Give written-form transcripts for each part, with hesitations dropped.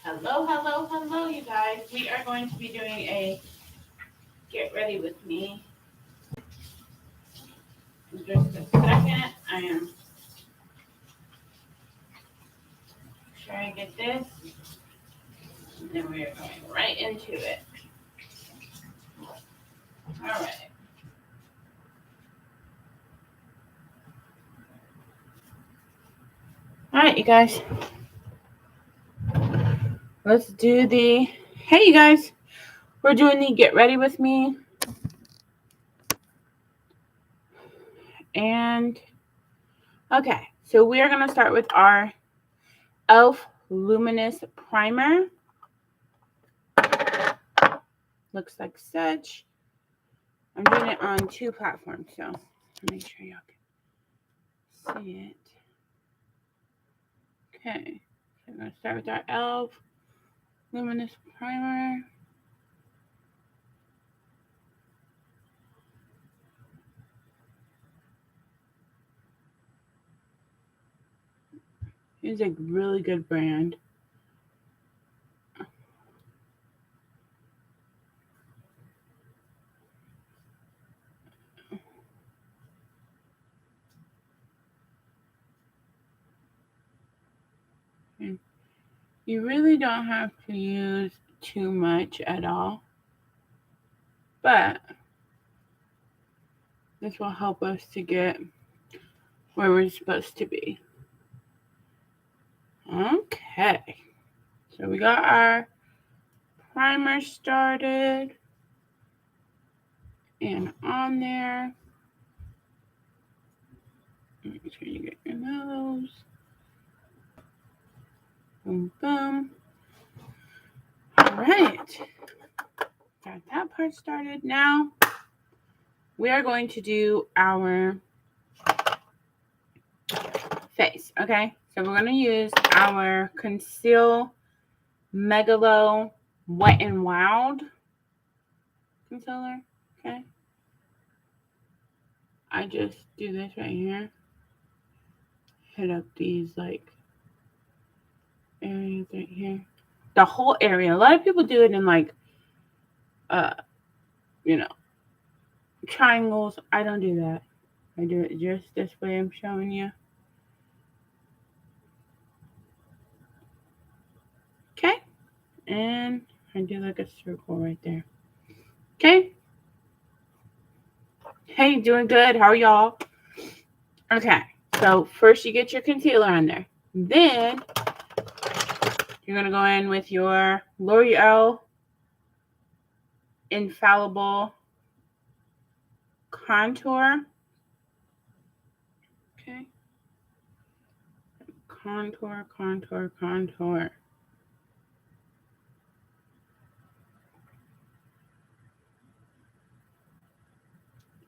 Hello, hello, hello, you guys. We are going to be doing a get ready with me in just a second. I am sure I get this, and then we are going right into it. All right. All right, you guys. Let's do the. Hey, you guys. We're doing the get ready with me. And okay, so we are going to start with our e.l.f. Luminous Primer. Looks like such. I'm doing it on 2 platforms, so make sure y'all can see it. Okay, so I'm going to start with our e.l.f. Luminous Primer. It's a really good brand. And you really don't have to use too much at all, but this will help us to get where we're supposed to be. Okay, so we got our primer started and on there. Make sure you get your nose. Boom, boom. All right, got that part started. Now we are going to do our face, okay? So we're going to use our Conceal Megalo Wet n Wild concealer, okay? I just do this right here. Hit up these, like, areas right here. The whole area. A lot of people do it in, like, triangles. I don't do that. I do it just this way I'm showing you. Okay? And I do, like, a circle right there. Okay? Hey, doing good. How are y'all? Okay, so first you get your concealer on there. Then you're going to go in with your L'Oreal Infallible Contour. Okay. Contour, contour, contour.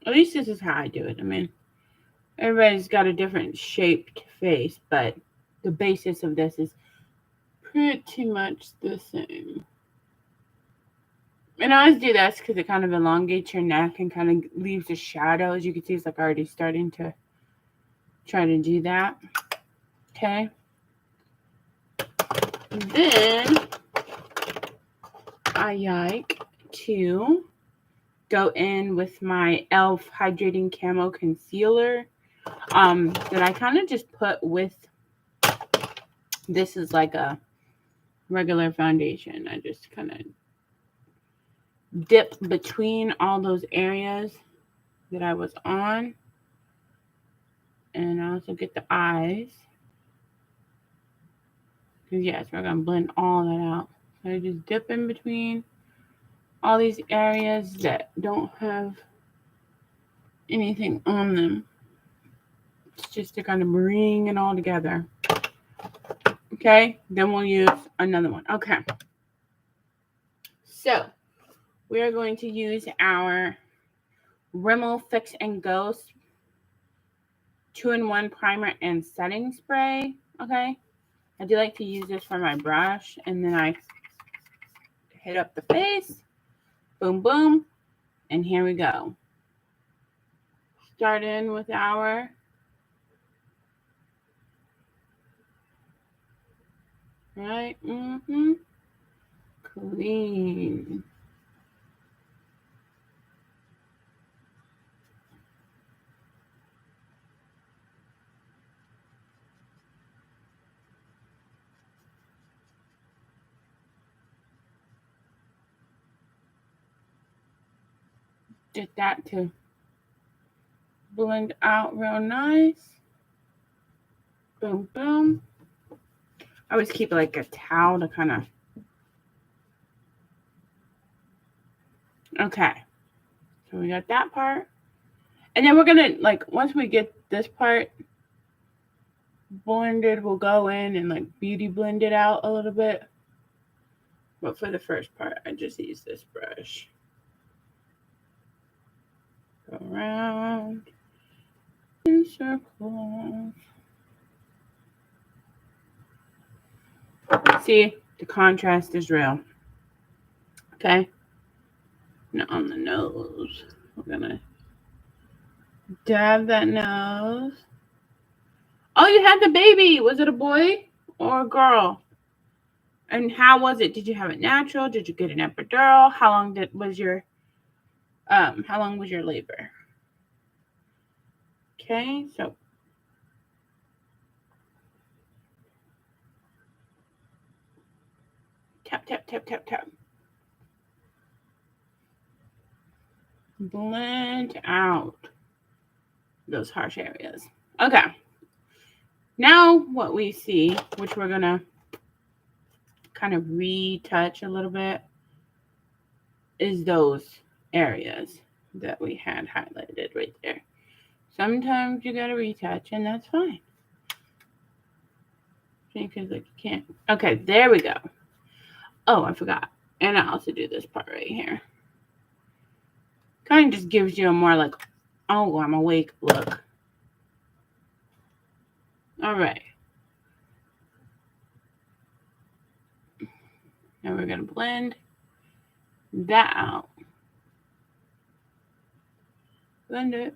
At least this is how I do it. I mean, everybody's got a different shaped face, but the basis of this is pretty much the same. And I always do this because it kind of elongates your neck and kind of leaves a shadow. As you can see, it's like already starting to try to do that. Okay. Then I like to go in with my e.l.f. Hydrating Camo Concealer that I kind of just put with, this is like a regular foundation. I just kind of dip between all those areas that I was on. And I also get the eyes. Because yes, we're going to blend all that out. So I just dip in between all these areas that don't have anything on them. It's just to kind of bring it all together. Okay, then we'll use another one. Okay. So, we are going to use our Rimmel Fix and Go 2-in-1 primer and setting spray. Okay. I do like to use this for my brush, and then I hit up the face. Boom, boom. And here we go. Start in with our right. clean. Get that to blend out real nice. Boom, boom. I always keep like a towel to kind of. Okay. So we got that part. And then we're going to, like, once we get this part blended, we'll go in and, like, beauty blend it out a little bit. But for the first part, I just use this brush. Go around in circles. See, the contrast is real. Okay. Now on the nose, we're going to dab that nose. Oh, you had the baby. Was it a boy or a girl? And how was it? Did you have it natural? Did you get an epidural? How long was your labor? Okay, so tap, tap, tap, tap, tap. Blend out those harsh areas. Okay. Now what we see, which we're gonna kind of retouch a little bit, is those areas that we had highlighted right there. Sometimes you gotta retouch, and that's fine. Because like you can't. Okay, there we go. Oh, I forgot. And I also do this part right here. Kind of just gives you a more like, oh, I'm awake look. All right. Now we're going to blend that out. Blend it.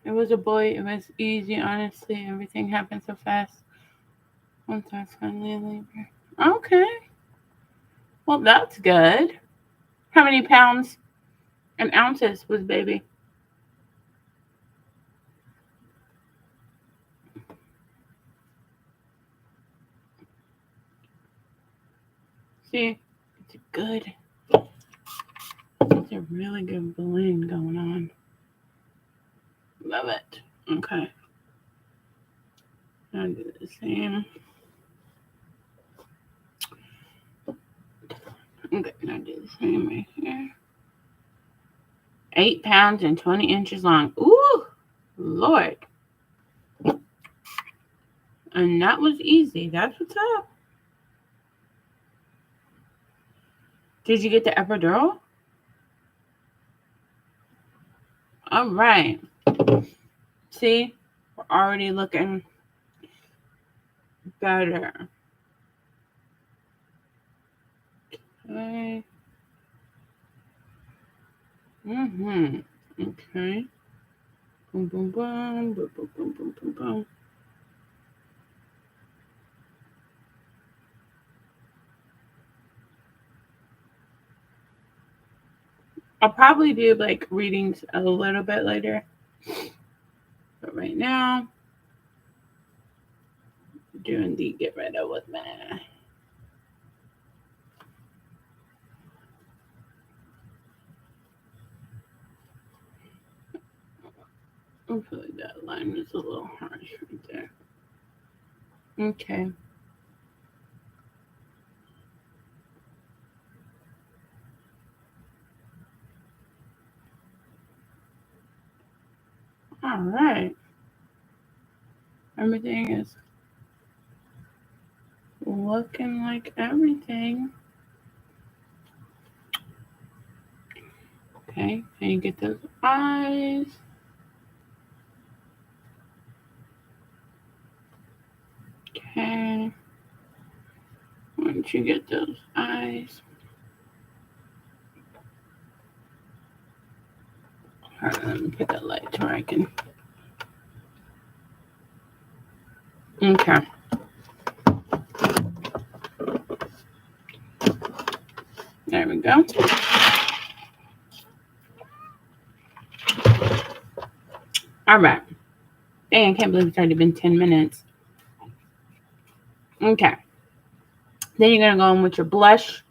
It was a boy. It was easy, honestly. Everything happened so fast. Once I was finally in labor. Okay. Well, that's good. How many pounds and ounces was baby? See, it's a really good blend going on. Love it. Okay. I'll do the same. Okay, I'll do the same right here. 8 pounds and 20 inches long. Ooh, Lord. And that was easy. That's what's up. Did you get the epidural? All right. See, we're already looking better. Okay. Okay. Boom, boom, boom, boom, boom, boom, boom, boom, boom. I'll probably do like readings a little bit later. But right now, doing the get rid of with me. Hopefully that line is a little harsh right there. Okay. All right. Everything is looking like everything. Okay, and you get those eyes. Okay. Once you get those eyes. All right, let me put that light to where I can. Okay. There we go. All right. Dang, I can't believe it's already been 10 minutes. Okay. Then you're going to go in with your blush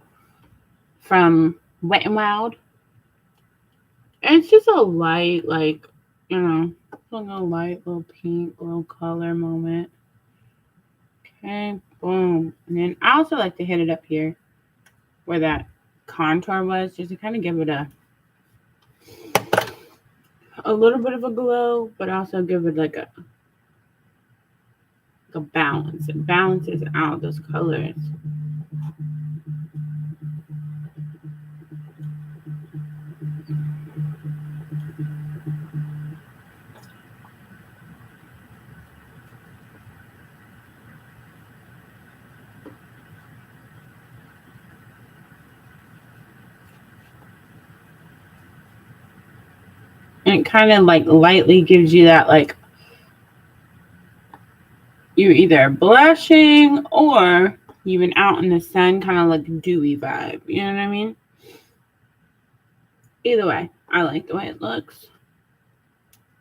from Wet n Wild. And it's just a light, like, you know, a little light, little pink, little color moment. Okay, boom. And then I also like to hit it up here where that contour was, just to kind of give it a little bit of a glow, but also give it like a balance. It balances out those colors. And it kind of like lightly gives you that, like, you're either blushing or you've been out in the sun, kind of like dewy vibe. You know what I mean? Either way, I like the way it looks.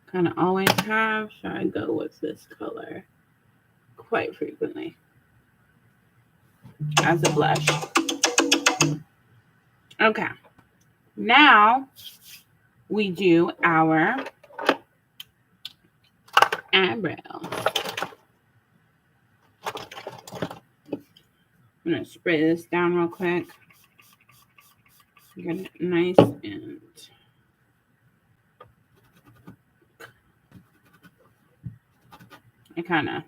Kind of always have, so I go with this color quite frequently as a blush. Okay, now we do our eyebrows. I'm going to spray this down real quick. Get it nice and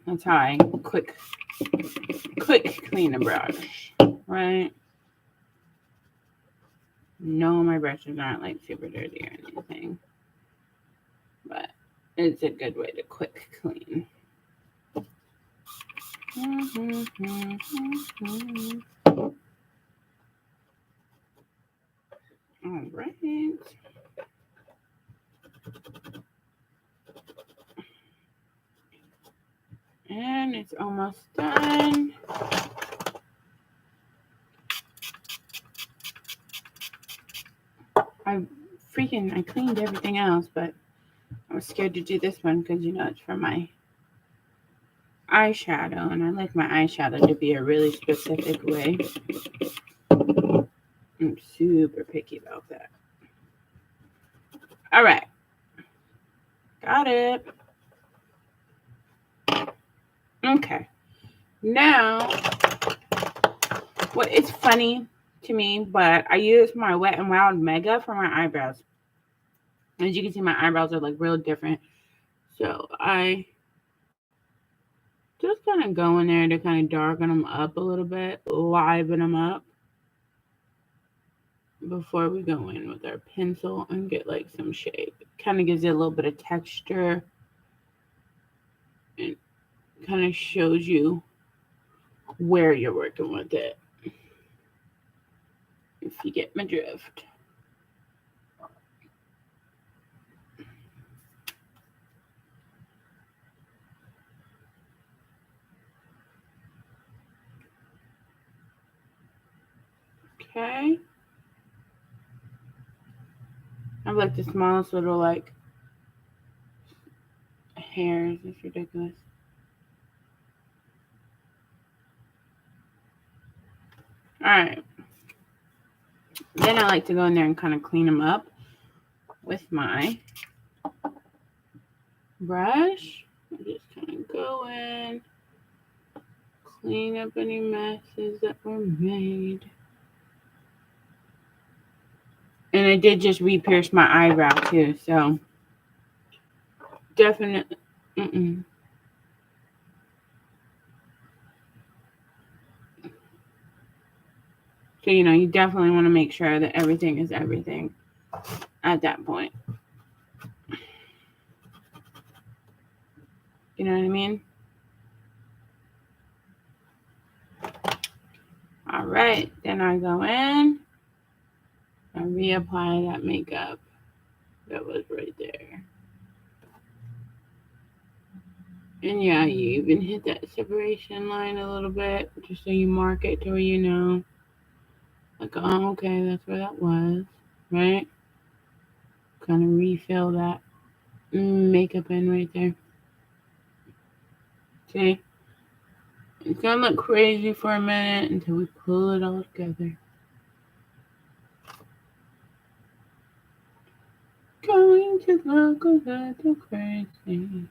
that's how I quick clean a brush, right? No, my brushes aren't like super dirty or anything, but it's a good way to quick clean. All right. And it's almost done. I cleaned everything else, but I was scared to do this one because, you know, it's for my eyeshadow, and I like my eyeshadow to be a really specific way. I'm super picky about that. All right. Got it. Okay. Now, it's funny to me, but I use my Wet n Wild Mega for my eyebrows. As you can see, my eyebrows are like real different. So I just kind of go in there to kind of darken them up a little bit, liven them up before we go in with our pencil and get like some shape. It kind of gives it a little bit of texture and kind of shows you where you're working with it, if you get my drift. Okay. I have like the smallest little like hairs. It's ridiculous. Alright. Then I like to go in there and kind of clean them up with my brush. I just kind of go in, clean up any messes that were made. And I did just re-pierce my eyebrow too, so definitely. So, you know, you definitely want to make sure that everything is everything at that point. You know what I mean? All right. Then I go in and reapply that makeup that was right there. And yeah, you even hit that separation line a little bit just so you mark it to where you know, Like, oh, okay, that's where that was, right? Kind of refill that makeup in right there. See? It's gonna look crazy for a minute until we pull it all together. Going to look a little crazy.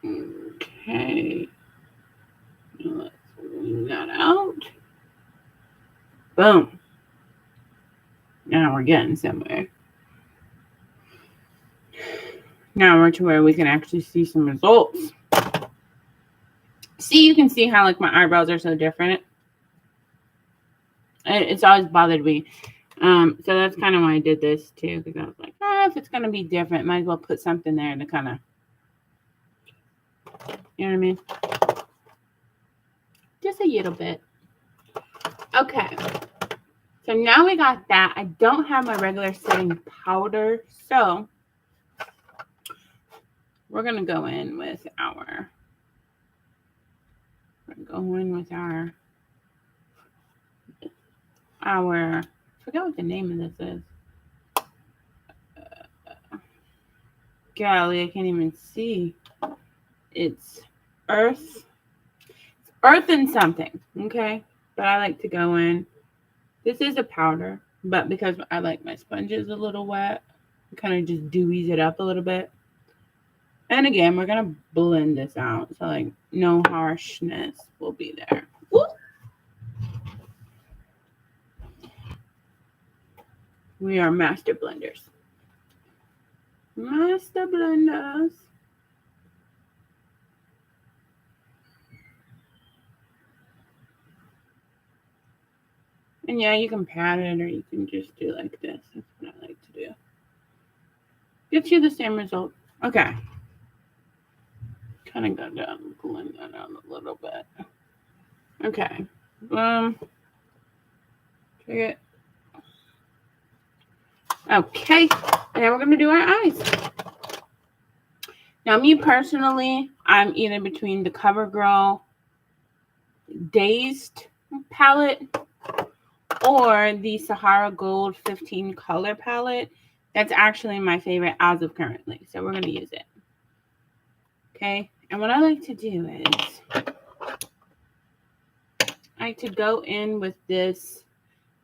Okay. Let's leave that out. Boom. Now we're getting somewhere. Now we're to where we can actually see some results. See, you can see how like my eyebrows are so different. It's always bothered me. So that's kind of why I did this too, because I was like, if it's gonna be different, might as well put something there to kind of, you know what I mean? Just a little bit. Okay. So now we got that. I don't have my regular setting powder, so we're gonna go in with our. I forget what the name of this is. Golly, I can't even see. It's earth and something, okay? But I like to go in. This is a powder, but because I like my sponges a little wet, it kind of just dewies it up a little bit. And again, we're going to blend this out, so like no harshness will be there. Woo! We are master blenders. Master blenders. And yeah, you can pat it or you can just do like this. That's what I like to do. Gets you the same result. Okay. Kind of go down and blend that out a little bit. Okay. Check it. Okay. And then we're going to do our eyes. Now, me personally, I'm either between the CoverGirl Dazed palette or the Sahara Gold 15 color palette. That's actually my favorite as of currently. So we're going to use it. Okay. And what I like to do is I like to go in with this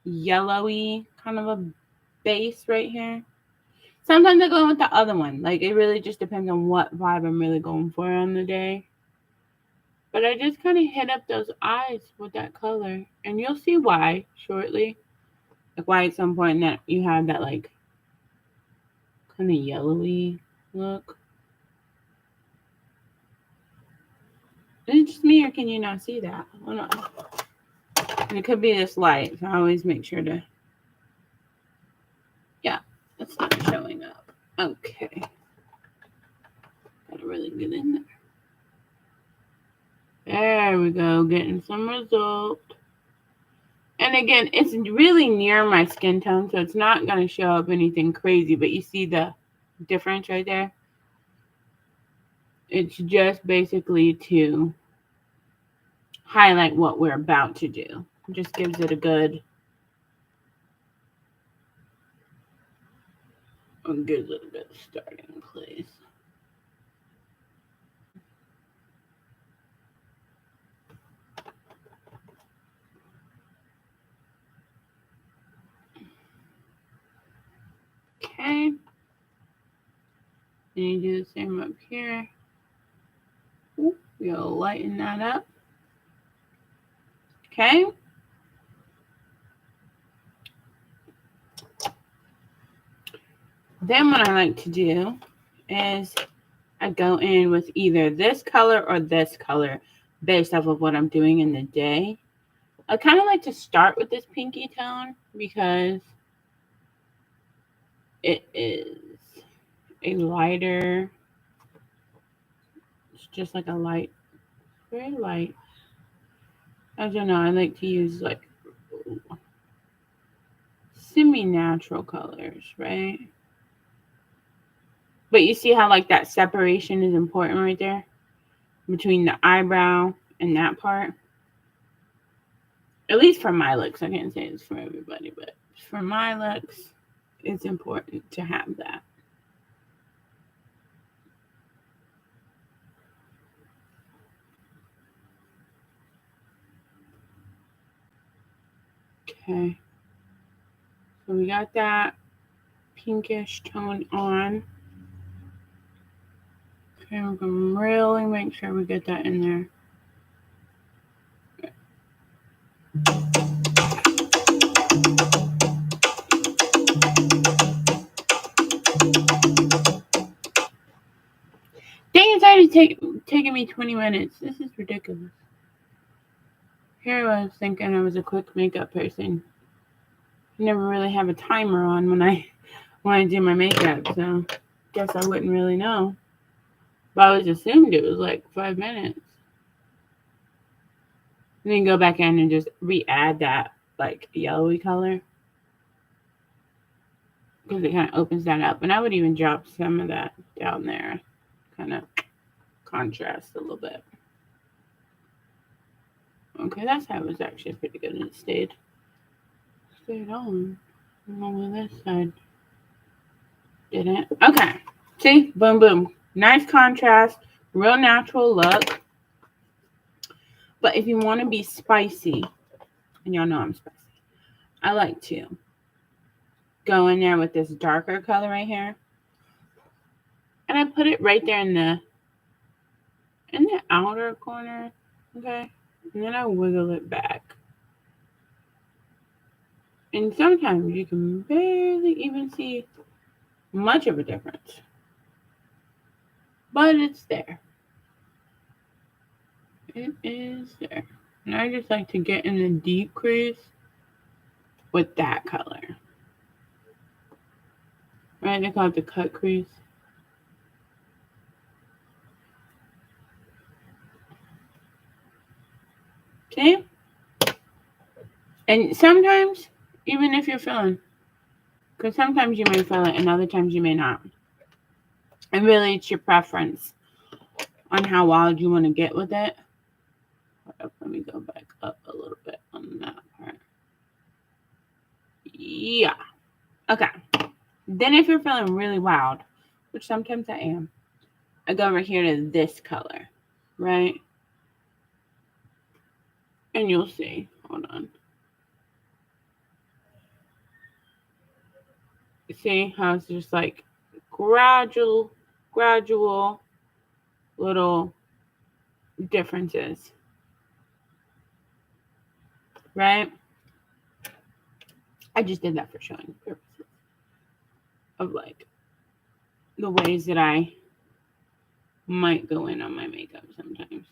yellowy kind of a base right here. Sometimes I go in with the other one. Like, it really just depends on what vibe I'm really going for on the day. But I just kind of hit up those eyes with that color. And you'll see why shortly. Like, why at some point that you have that, like, kind of yellowy look. Is it just me, or can you not see that? Hold on. And it could be this light, so I always make sure to... Yeah, that's not showing up. Okay. Gotta really get in there. There we go, getting some result. And again, it's really near my skin tone, so it's not going to show up anything crazy, but you see the difference right there? It's just basically to highlight what we're about to do. It just gives it a good little bit starting place. Okay. And you do the same up here. We'll lighten that up. Okay. Then what I like to do is I go in with either this color or this color based off of what I'm doing in the day. I kind of like to start with this pinky tone because it is a lighter, it's just like a light, very light. I don't know, I like to use like semi-natural colors, right? But you see how like that separation is important right there between the eyebrow and that part? At least for my looks. I can't say it's for everybody, but for my looks, it's important to have that. Okay. So we got that pinkish tone on. Okay, we're going to really make sure we get that in there. Dang, it's already taking me 20 minutes. This is ridiculous. Here I was thinking I was a quick makeup person. I never really have a timer on when I do my makeup, so guess I wouldn't really know. But I always assumed it was like 5 minutes. And then go back in and just re-add that like yellowy color, because it kind of opens that up. And I would even drop some of that down there, kind of contrast a little bit. Okay, that side was actually pretty good, and it stayed on. Along with this side didn't. Okay, see, boom, boom, nice contrast, real natural look. But if you want to be spicy, and y'all know I'm spicy, I like to go in there with this darker color right here, and I put it right there in the outer corner, okay, and then I wiggle it back. And sometimes you can barely even see much of a difference, but it's there. It is there. And I just like to get in the deep crease with that color. Right? They call it the cut crease. See? And sometimes, even if you're feeling, because sometimes you may feel it and other times you may not. And really, it's your preference on how wild you want to get with it. Let me go back up a little bit on that part. Yeah. Okay. Then if you're feeling really wild, which sometimes I am, I go over here to this color, right? And you'll see. Hold on. See how it's just like gradual little differences, right? I just did that for showing purposes of like the ways that I might go in on my makeup sometimes.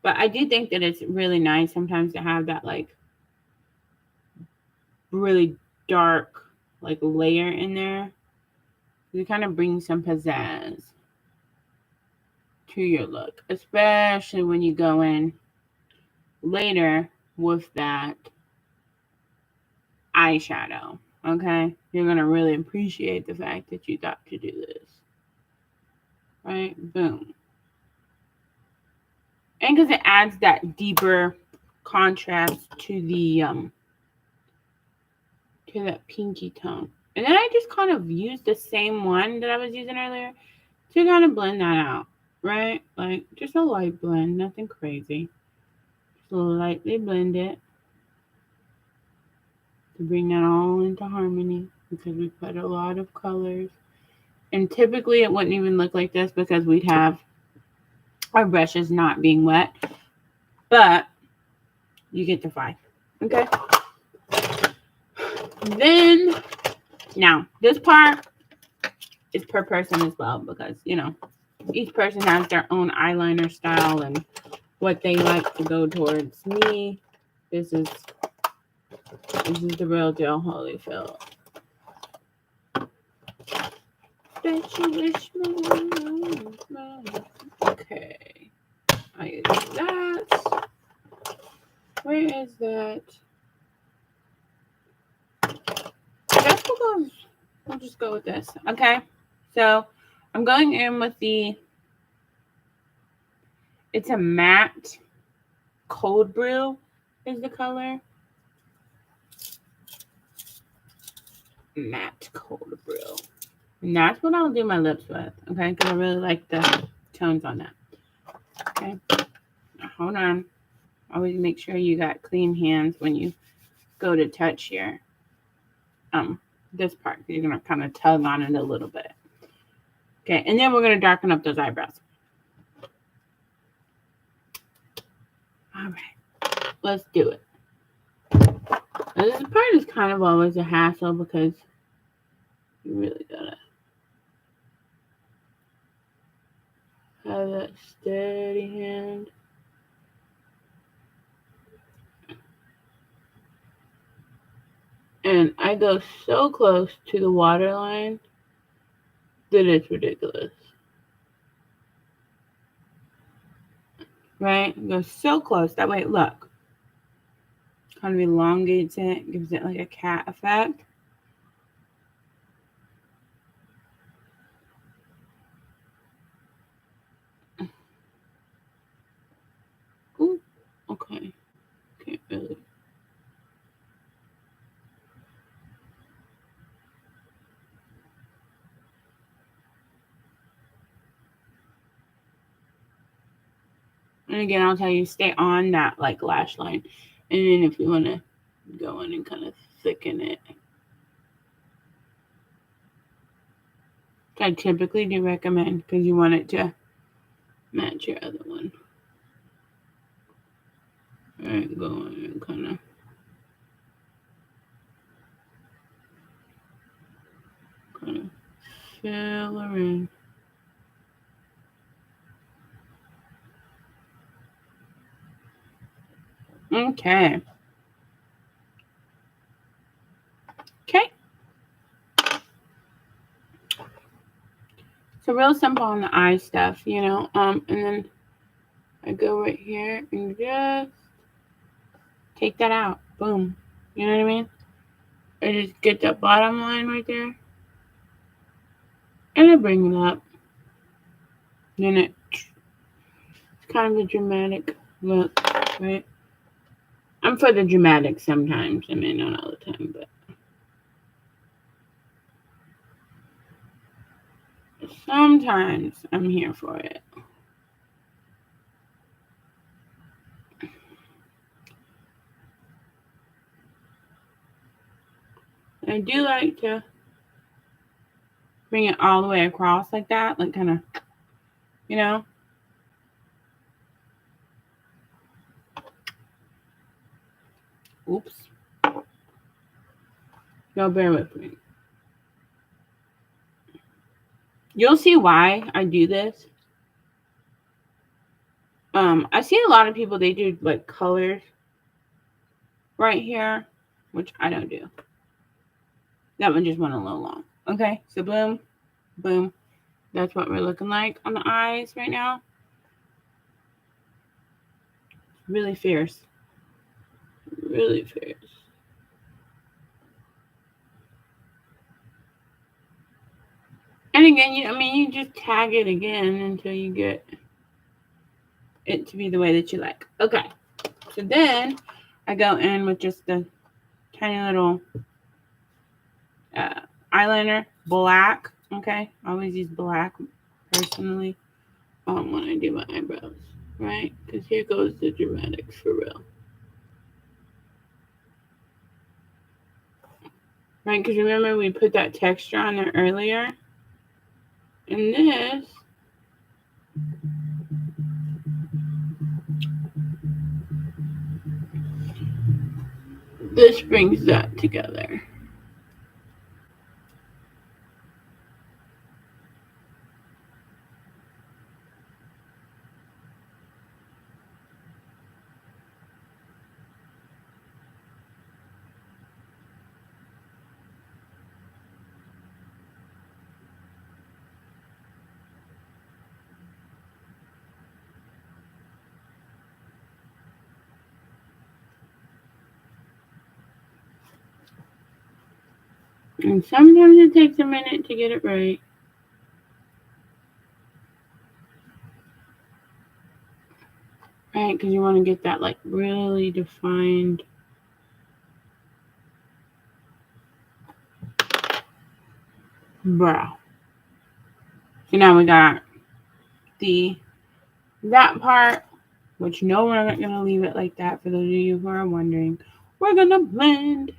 But I do think that it's really nice sometimes to have that like really dark like layer in there. It kind of brings some pizzazz to your look, especially when you go in later with that eyeshadow. Okay, you're gonna really appreciate the fact that you thought to do this, right? Boom. And because it adds that deeper contrast to the to that pinky tone. And then I just kind of used the same one that I was using earlier to kind of blend that out, right? Like just a light blend, nothing crazy. Just lightly blend it to bring that all into harmony, because we put a lot of colors. And typically it wouldn't even look like this because we'd have our brushes not being wet. But you get the vibe. Okay. Then, now, this part is per person as well, because, you know, each person has their own eyeliner style and what they like to go towards. Me, this is the real deal, Holyfield. Okay. I use that. Where is that? I guess we'll just go with this. Okay. So I'm going in with it's a matte cold brew is the color. Matte Cold Brew. And that's what I'll do my lips with, okay? Because I really like the tones on that. Okay. Now, hold on. Always make sure you got clean hands when you go to touch your this part. You're gonna kind of tug on it a little bit. Okay, and then we're gonna darken up those eyebrows. All right, let's do it. Now, this part is kind of always a hassle because you really gotta have that steady hand. And I go so close to the waterline that it's ridiculous. Right? Go so close. That way, look. Kind of elongates it. Gives it like a cat effect. Ooh. Okay. Can't really. And again, I'll tell you, stay on that like lash line. And then if you want to go in and kind of thicken it. I typically do recommend because you want it to match your other one. Alright, go in and kind of fill her in. Okay. Okay. So real simple on the eye stuff, you know. And then I go right here and just take that out. Boom. You know what I mean? I just get that bottom line right there. And I bring it up. Then it's kind of a dramatic look, right? I'm for the dramatic sometimes. I mean, not all the time, but sometimes I'm here for it. I do like to bring it all the way across like that, like kind of, you know. Oops. Y'all bear with me. You'll see why I do this. I see a lot of people, they do like colors right here, which I don't do. That one just went a little long. Okay, so boom, boom. That's what we're looking like on the eyes right now. Really fierce. Really fierce. And again, you just tag it again until you get it to be the way that you like. Okay, so then I go in with just the tiny little eyeliner, black. Okay, I always use black personally when I do my eyebrows, right? Because here goes the dramatics for real. Right, because remember we put that texture on there earlier. And this brings that together. And sometimes it takes a minute to get it right. Right, right? Because you want to get that like really defined brow. So now we got that part, which no, we're not gonna leave it like that. For those of you who are wondering, we're gonna blend,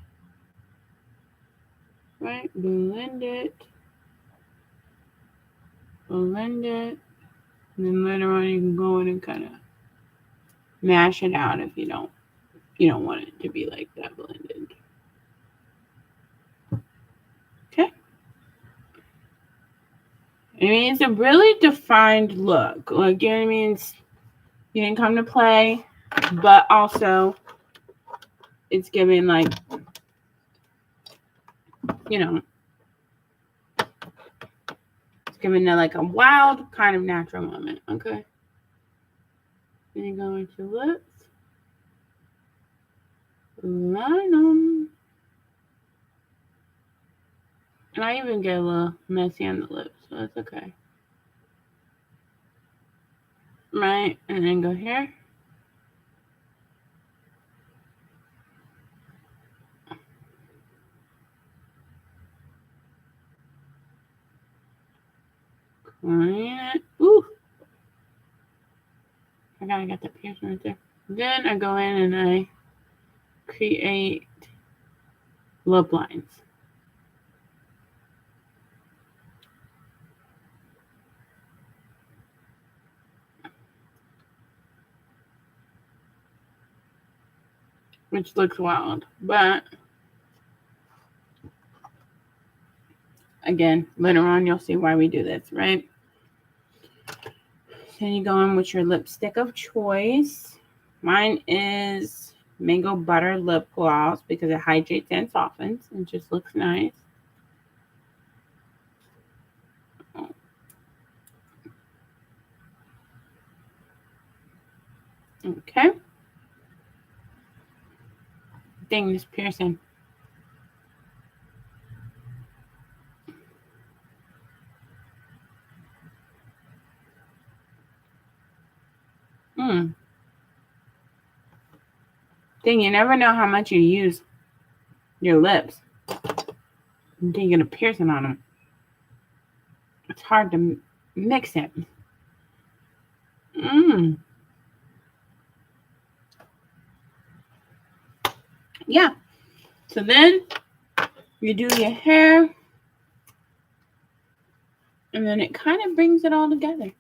right? Blend it, and then later on you can go in and kind of mash it out if you don't want it to be like that blended. Okay. I mean, it's a really defined look. Like, you know what I mean? You didn't come to play, but also it's giving like, it's giving it like a wild kind of natural moment. Okay. Then you go into lips. Line them. And I even get a little messy on the lips, so that's okay. Right, and then go here. Clean it. Ooh. I gotta get that piercing right there. Then I go in and I create lip lines. Which looks wild, but again, later on you'll see why we do this, right? Then you go in with your lipstick of choice. Mine is Mango Butter Lip Gloss because it hydrates and softens and just looks nice. Okay. Dang, this piercing. Dang, you never know how much you use your lips until you get a piercing on them. It's hard to mix it. Yeah. So then you do your hair, and then it kind of brings it all together.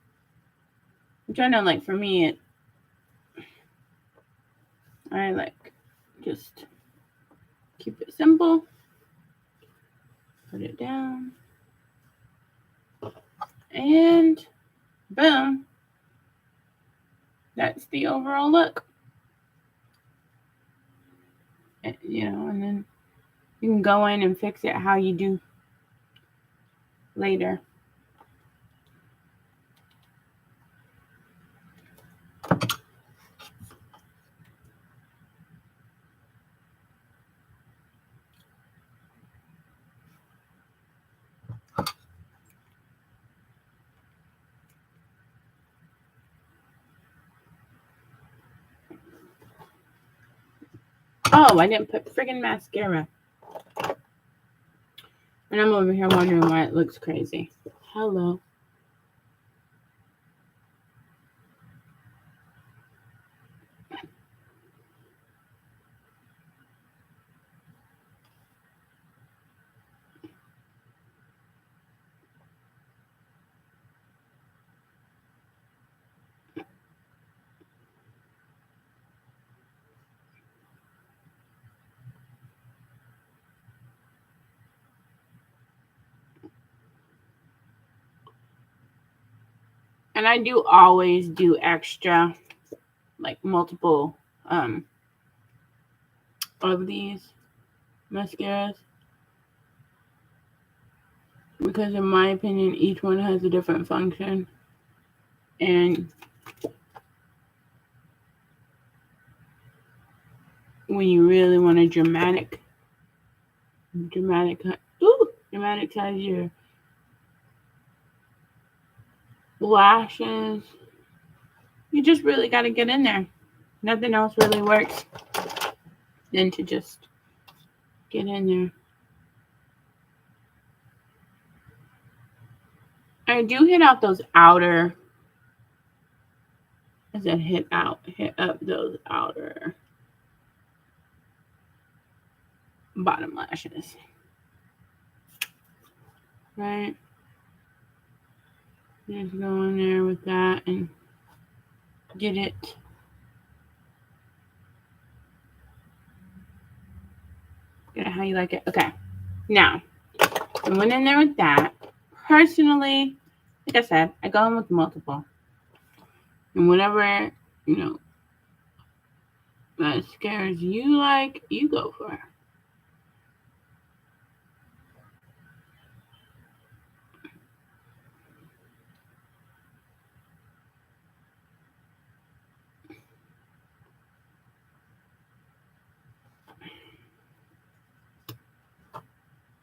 Which I know, like, for me, I like just keep it simple. Put it down. And boom. That's the overall look. And, and then you can go in and fix it how you do later. Oh, I didn't put friggin' mascara. And I'm over here wondering why it looks crazy. Hello. And I do always do extra, like multiple of these mascaras. Because in my opinion, each one has a different function. And when you really want a dramatic size your lashes, you just really got to get in there. nothing else really works than to just get in there. I do hit out those outer, I said hit up those outer bottom lashes. Right? Just go in there with that and get it. Get it how you like it. Okay. Now, I went in there with that. Personally, like I said, I go in with multiple. And whatever, mascaras you like, you go for.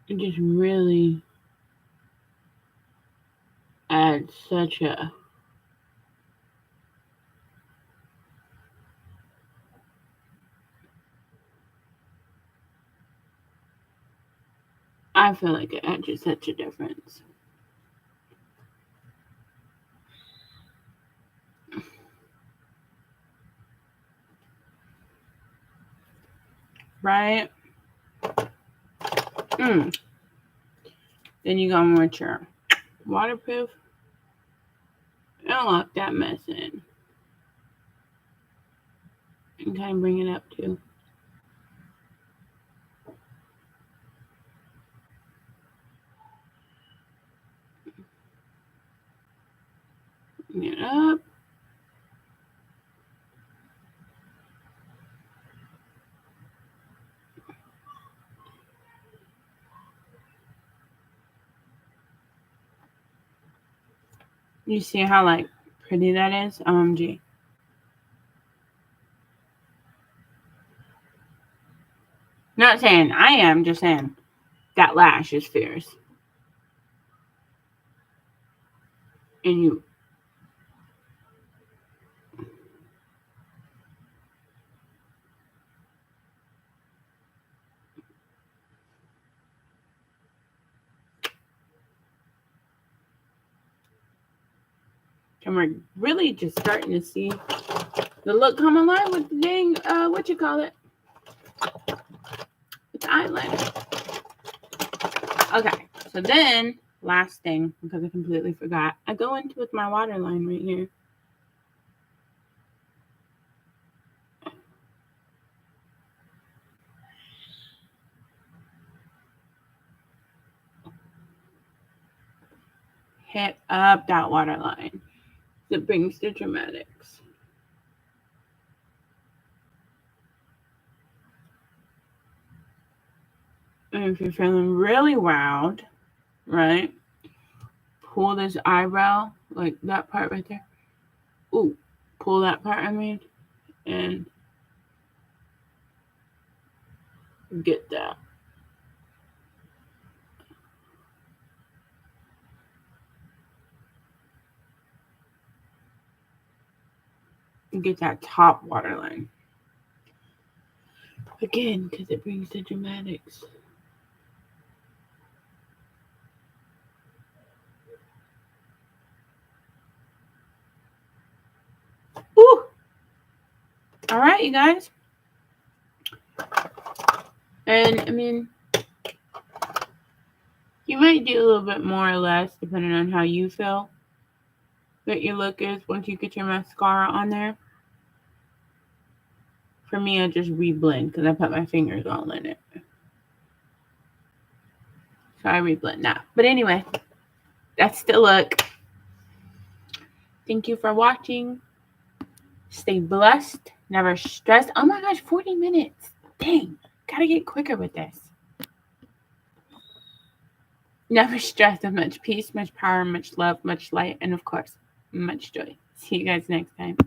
It just really adds such a I feel like it adds just such a difference. Right? Then you go in with your waterproof. And lock that mess in. And kind of bring it up too. Bring it up. You see how like pretty that is? OMG. Not saying I am, just saying that lash is fierce. And you and we're really just starting to see the look come alive with the dang, with the eyeliner. Okay, so then, last thing, because I completely forgot, I go into with my waterline right here. Hit up that waterline. It brings the dramatics. And if you're feeling really wowed, right? Pull this eyebrow, like that part right there. Ooh, pull that part, I mean, and get that. Get that top waterline. Again, because it brings the dramatics. Ooh! All right, you guys. And, I mean, you might do a little bit more or less depending on how you feel that your look is once you get your mascara on there. For me, I just reblend because I put my fingers all in it. So I reblend that. But anyway, that's the look. Thank you for watching. Stay blessed. Never stressed. Oh my gosh, 40 minutes. Dang. Gotta get quicker with this. Never stressed with much peace, much power, much love, much light, and of course, much joy. See you guys next time.